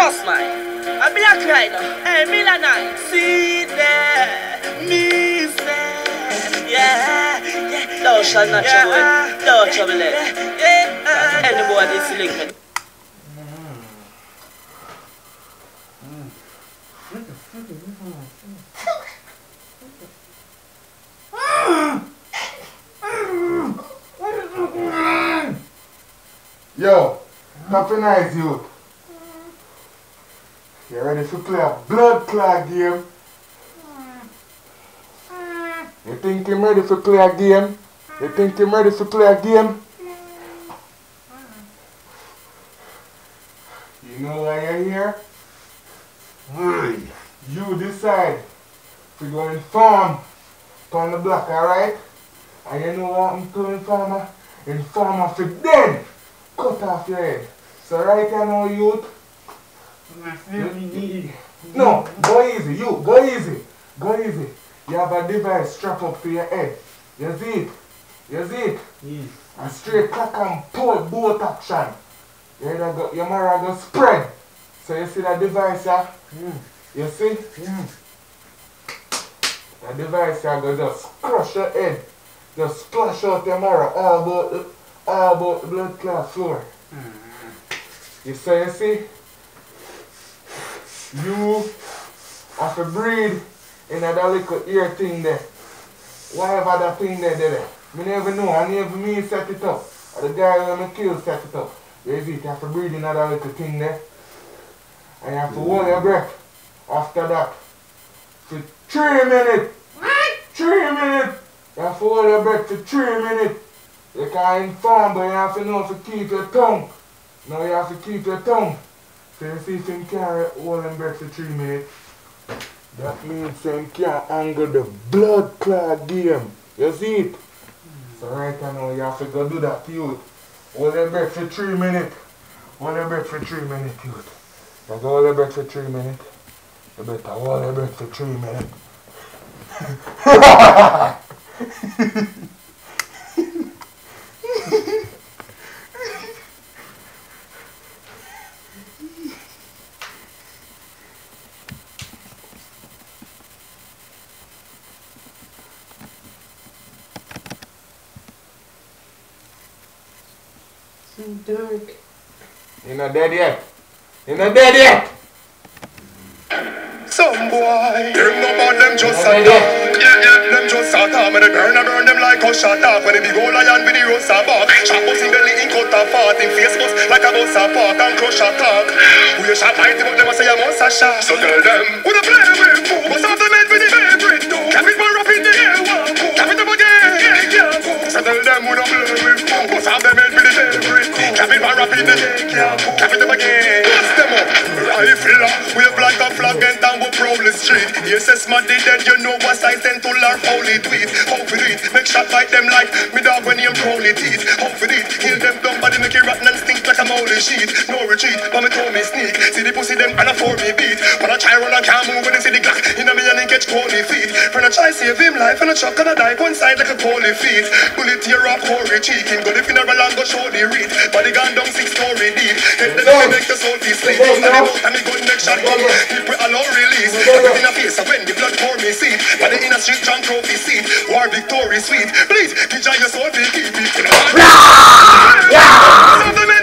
Boss man, a black rider, hey, Milanite, see there, me say, yeah, thou shall not trouble, thou trouble it, anybody select me. Yo, happy night, youth. You ready to play a blood clot game? You think you're ready to play a game? You think you're ready to play a game? You know why you're here? You decide to go inform on the block, alright? And you know what I'm doing, informer? Informer for dead! Cut off your head. So right now, youth. No, go easy, you, go easy. Go easy. You have a device strapped up to your head. You see it? You see it? Yes. A straight cock and pull both action. Your mirror go spread. So you see that device here? You see? That device here go just crush your head. Just splash out your mirror all about the blood clot floor. You see? You have to breathe in that little ear thing there. Whatever that thing there. Me never know, I never me set it up. Or the guy who me kill set it up. You see, you have to breathe in that little thing there. And you have to hold your breath after that. For 3 minutes. 3 minutes. You have to hold your breath for 3 minutes. You can't inform, but you have to know to keep your tongue. Now you have to keep your tongue. So you see if you can't hold your breath for 3 minutes. That means you can't angle the blood clot game. You see it? So right now you have to go do that, youth. Hold your breath for 3 minutes. Hold your breath for 3 minutes, youth. You hold your breath for 3 minutes. You better hold your breath for 3 minutes. So dark. You're not dead yet. You're not dead yet. Some boy, them no bad, them just a dog. Yeah, them just a dog. When they burn them like a shot dog. When they big old lion with the rose a bark. Chop us in belly, in cut a fart. In face bus like a bus a park and crush a talk. Who you shot fight, but them a say a must a shot. So tell them, who the play with who? Must have the men with the favorite too. Cap it man up in the air, one poo. Cap it up again, yeah, can't poo. So tell them who the play with who? Must have the men with the favorite too. Cap it man up in the air, can't poo. Cap it up again, bust them up. Rifle up, wave like a flag and down with Prowley Street. Yes, it's my dead, you know what I tend to learn holy tweet. How for it, make shot fight them like me dog when you Prowley teeth. How for it, kill them dumb body make it rotten and stink like a moldy sheet. No retreat, but me throw me sneak. See the pussy them and a for me beat. When I try run I can't move when they see the Glock in a me and they catch corny feet. When I try save him life and a truck and I die one side like a corny feet. Bullet tear up Corey cheek. Him go the funeral and go show the read. Body gone down 6-story deep. Head then make the soul be sleep. And the boat and me gun neck shot gun. People alone release. In a face of when the blood pour me seat. But the inner street drunk trophy seat. War victory sweet. Please, enjoy your soul to keep it. Some of the men